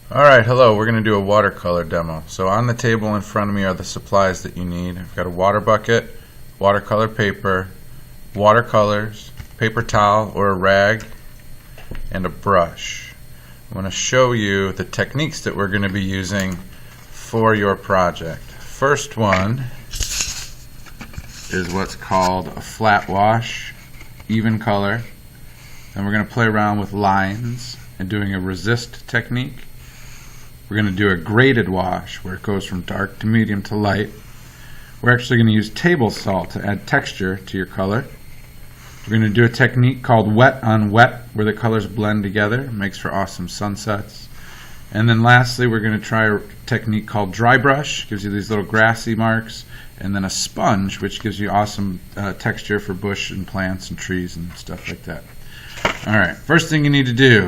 Alright, hello. We're going to do a watercolor demo. So on the table in front of me are the supplies that you need. I've got a water bucket, watercolor paper, watercolors, paper towel or a rag, and a brush. I'm going to show you the techniques that we're going to be using for your project. First one is what's called a flat wash, even color. Then we're going to play around with lines and doing a resist technique. We're going to do a graded wash where it goes from dark to medium to light. We're actually going to use table salt to add texture to your color. We're going to do a technique called wet on wet where the colors blend together. It makes for awesome sunsets. And then lastly, we're going to try a technique called dry brush. Gives you these little grassy marks. And then a sponge, which gives you awesome texture for bush and plants and trees and stuff like that. Alright, first thing you need to do,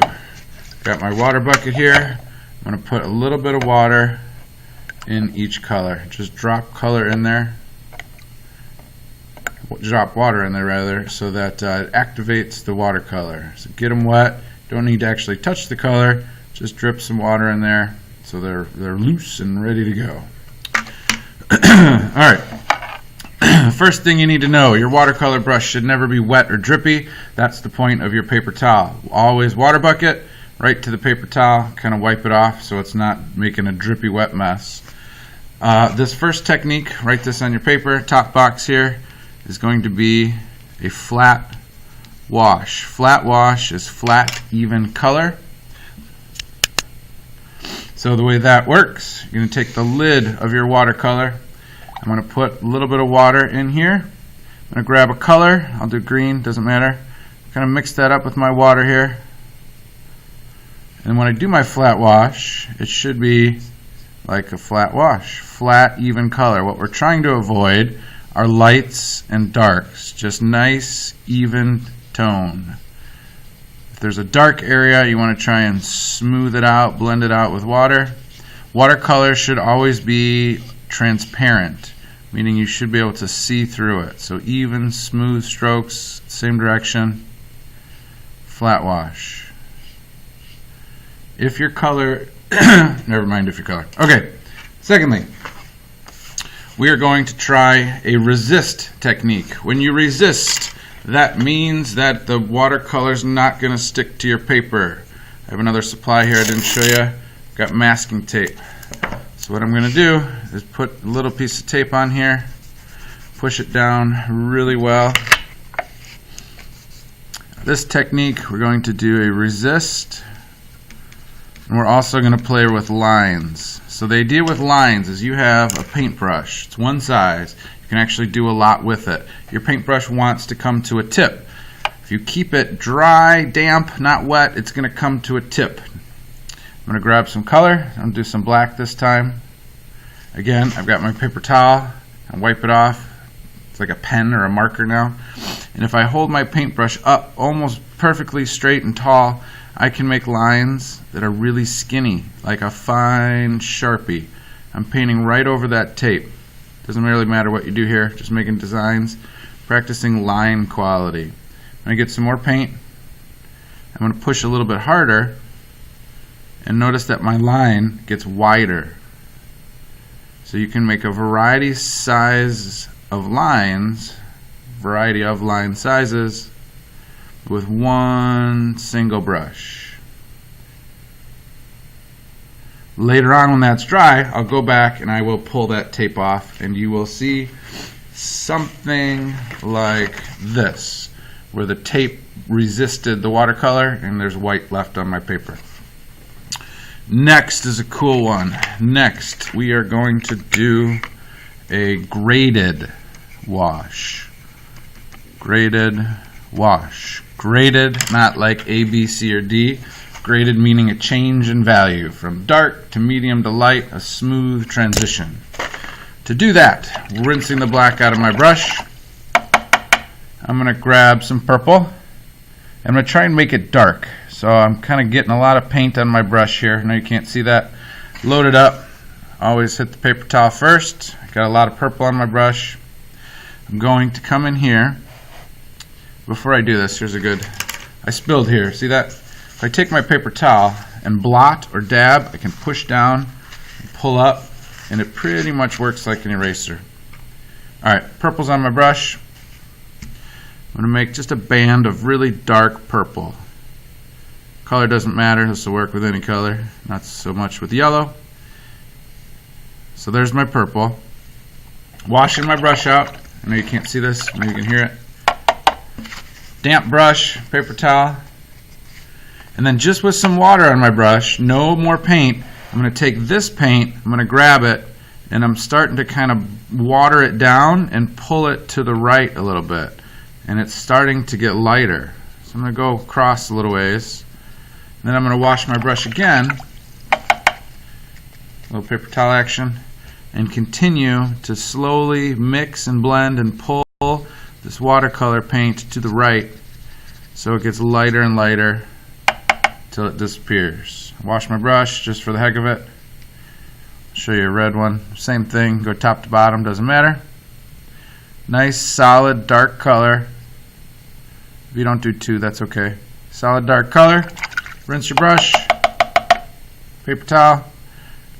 got my water bucket here. I'm going to put a little bit of water in each color. Just drop color in there. Drop water in there rather, so that it activates the watercolor. So get them wet. Don't need to actually touch the color. Just drip some water in there so they're loose and ready to go. Alright. First thing you need to know, your watercolor brush should never be wet or drippy. That's the point of your paper towel. Always water bucket, right to the paper towel, kind of wipe it off so it's not making a drippy wet mess. This first technique, write this on your paper, top box here, is going to be a flat wash. Flat wash is flat, even color. So the way that works, you're going to take the lid of your watercolor. I'm going to put a little bit of water in here. I'm going to grab a color. I'll do green, doesn't matter. Kind of mix that up with my water here. And when I do my flat wash, it should be like a flat wash. Flat, even color. What we're trying to avoid are lights and darks. Just nice, even tone. If there's a dark area, you want to try and smooth it out, blend it out with water. Watercolor should always be transparent, meaning you should be able to see through it. So even, smooth strokes, same direction. Flat wash. If your color, never mind if your color. Okay, secondly, we are going to try a resist technique. When you resist, that means that the watercolor's not going to stick to your paper. I have another supply here I didn't show you. I've got masking tape. So what I'm going to do is put a little piece of tape on here, push it down really well. This technique, we're going to do a resist, and we're also going to play with lines. So the idea with lines is you have a paintbrush. It's one size. You can actually do a lot with it. Your paintbrush wants to come to a tip. If you keep it dry, damp, not wet, it's going to come to a tip. I'm going to grab some color. I'm going to do some black this time. Again, I've got my paper towel. I wipe it off. It's like a pen or a marker now. And if I hold my paintbrush up almost perfectly straight and tall, I can make lines that are really skinny, like a fine Sharpie. I'm painting right over that tape. Doesn't really matter what you do here, just making designs, practicing line quality. I'm going to get some more paint. I'm going to push a little bit harder, and notice that my line gets wider. So you can make a variety size of lines, variety of line sizes, with one single brush. Later on when that's dry, I'll go back and I will pull that tape off, and you will see something like this, where the tape resisted the watercolor and there's white left on my paper. Next is a cool one. Next, we are going to do a graded wash. Graded wash. Graded, not like A, B, C, or D. Graded meaning a change in value from dark to medium to light, a smooth transition. To do that, rinsing the black out of my brush, I'm going to grab some purple. I'm going to try and make it dark. So I'm kind of getting a lot of paint on my brush here. I know you can't see that. Load it up. Always hit the paper towel first. Got a lot of purple on my brush. I'm going to come in here. Before I do this, here's a good, I spilled here. See that? If I take my paper towel and blot or dab, I can push down and pull up, and it pretty much works like an eraser. Alright, purple's on my brush. I'm going to make just a band of really dark purple. Color doesn't matter, this will work with any color, not so much with yellow. So there's my purple. Washing my brush out. I know you can't see this, maybe you can hear it. Damp brush, paper towel. And then just with some water on my brush, no more paint, I'm going to take this paint, I'm going to grab it, and I'm starting to kind of water it down and pull it to the right a little bit. And it's starting to get lighter. So I'm going to go across a little ways. Then I'm going to wash my brush again, a little paper towel action, and continue to slowly mix and blend and pull this watercolor paint to the right so it gets lighter and lighter till it disappears. Wash my brush just for the heck of it. Show you a red one. Same thing, go top to bottom, doesn't matter. Nice solid dark color. If you don't do two, that's okay. Solid dark color. Rinse your brush, paper towel,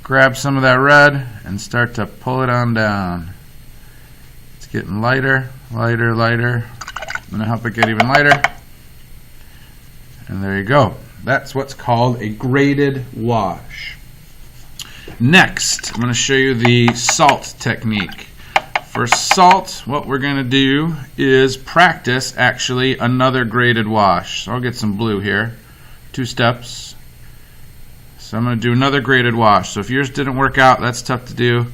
grab some of that red and start to pull it on down. It's getting lighter, lighter, lighter. I'm going to help it get even lighter. And there you go. That's what's called a graded wash. Next, I'm going to show you the salt technique. For salt, what we're going to do is practice actually another graded wash. So I'll get some blue here. 2 steps. So I'm going to do another graded wash. So if yours didn't work out, that's tough to do.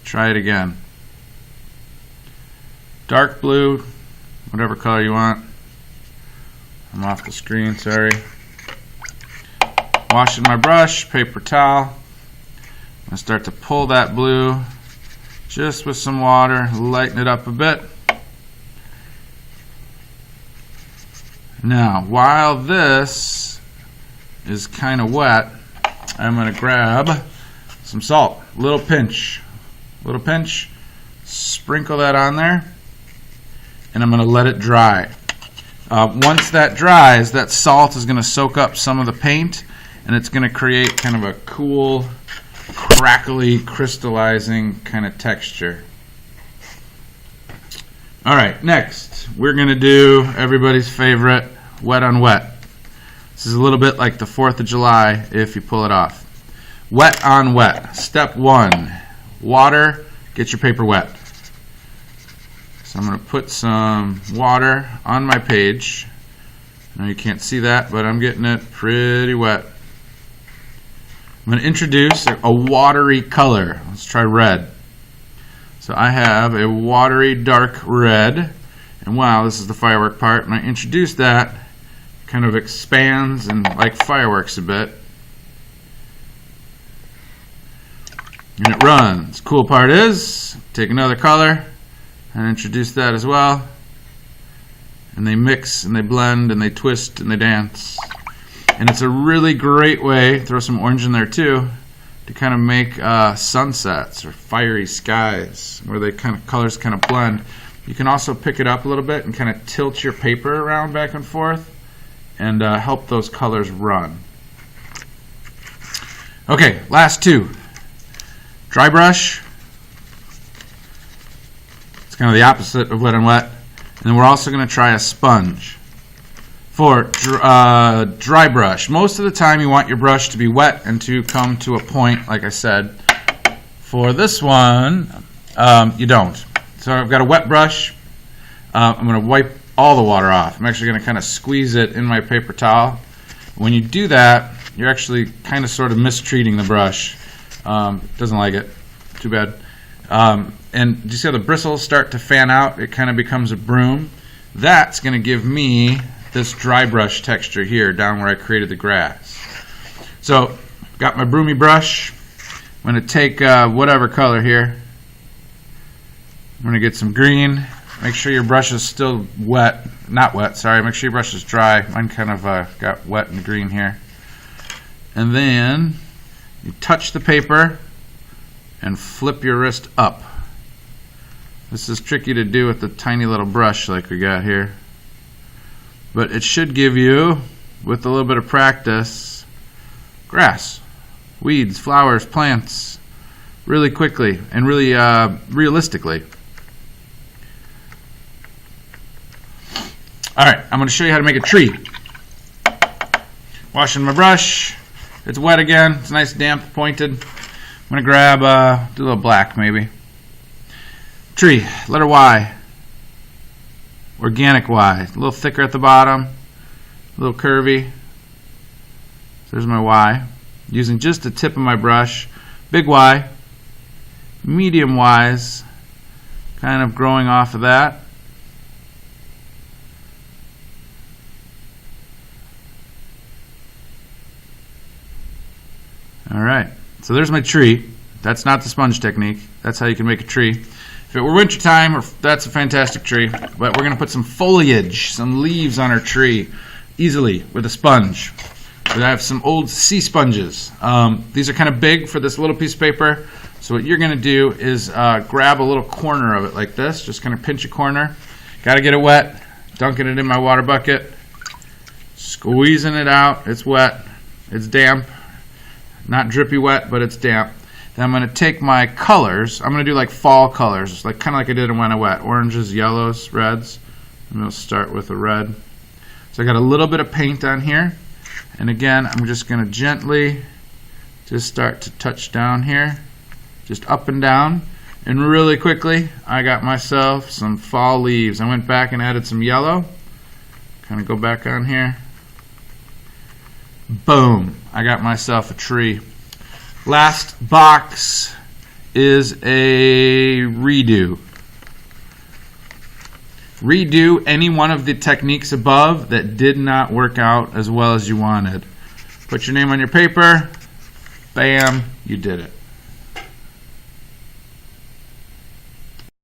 Try it again. Dark blue, whatever color you want. I'm off the screen, sorry. Washing my brush, paper towel. I'm going to start to pull that blue just with some water, lighten it up a bit. Now, while this is kind of wet, I'm going to grab some salt, little pinch, sprinkle that on there, and I'm going to let it dry. Once that dries, that salt is going to soak up some of the paint, and it's going to create kind of a cool, crackly, crystallizing kind of texture. Alright, next we're going to do everybody's favorite wet on wet. This is a little bit like the 4th of July if you pull it off. Wet on wet. Step 1, water, get your paper wet. So I'm going to put some water on my page. I know you can't see that, but I'm getting it pretty wet. I'm going to introduce a watery color. Let's try red. So I have a watery dark red, and wow, this is the firework part. When I introduce that, kind of expands and like fireworks a bit, and it runs. Cool part is take another color and introduce that as well, and they mix and they blend and they twist and they dance, and it's a really great way, throw some orange in there too, to kind of make sunsets or fiery skies where they kind of colors kind of blend. You can also pick it up a little bit and kind of tilt your paper around back and forth and help those colors run. Okay, last 2. Dry brush. It's kind of the opposite of wet and wet. And then we're also going to try a sponge. For dry brush, most of the time you want your brush to be wet and to come to a point, like I said. For this one, you don't. So I've got a wet brush. I'm going to wipe all the water off. I'm actually going to kind of squeeze it in my paper towel. When you do that, you're actually kind of sort of mistreating the brush. Doesn't like it. Too bad. And do you see how the bristles start to fan out? It kind of becomes a broom. That's going to give me this dry brush texture here down where I created the grass. So, got my broomy brush. I'm going to take whatever color here. I'm going to get some green. Make sure your brush is still wet. Not wet, sorry. Make sure your brush is dry. Mine kind of got wet and green here. And then you touch the paper and flip your wrist up. This is tricky to do with the tiny little brush like we got here. But it should give you, with a little bit of practice, grass, weeds, flowers, plants, really quickly and really realistically. Alright, I'm going to show you how to make a tree. Washing my brush. It's wet again. It's nice, damp, pointed. I'm going to grab, do a little black maybe. Tree, letter Y. Organic Y. A little thicker at the bottom. A little curvy. So there's my Y. Using just the tip of my brush. Big Y. Medium Ys. Kind of growing off of that. Alright, so there's my tree. That's not the sponge technique. That's how you can make a tree. If it were winter time, that's a fantastic tree. But we're going to put some foliage, some leaves on our tree easily with a sponge. I have some old sea sponges. These are kind of big for this little piece of paper. So what you're going to do is grab a little corner of it like this. Just kind of pinch a corner. Got to get it wet. Dunking it in my water bucket. Squeezing it out. It's wet. It's damp. Not drippy wet, but it's damp. Then I'm going to take my colors. I'm going to do like fall colors, like kind of like I did when I wet. Oranges, yellows, reds. I'm going to start with a red. So I got a little bit of paint on here. And again, I'm just going to gently just start to touch down here. Just up and down. And really quickly, I got myself some fall leaves. I went back and added some yellow. Kind of go back on here. Boom. I got myself a tree. Last box is a redo. Redo any one of the techniques above that did not work out as well as you wanted. Put your name on your paper. Bam, you did it.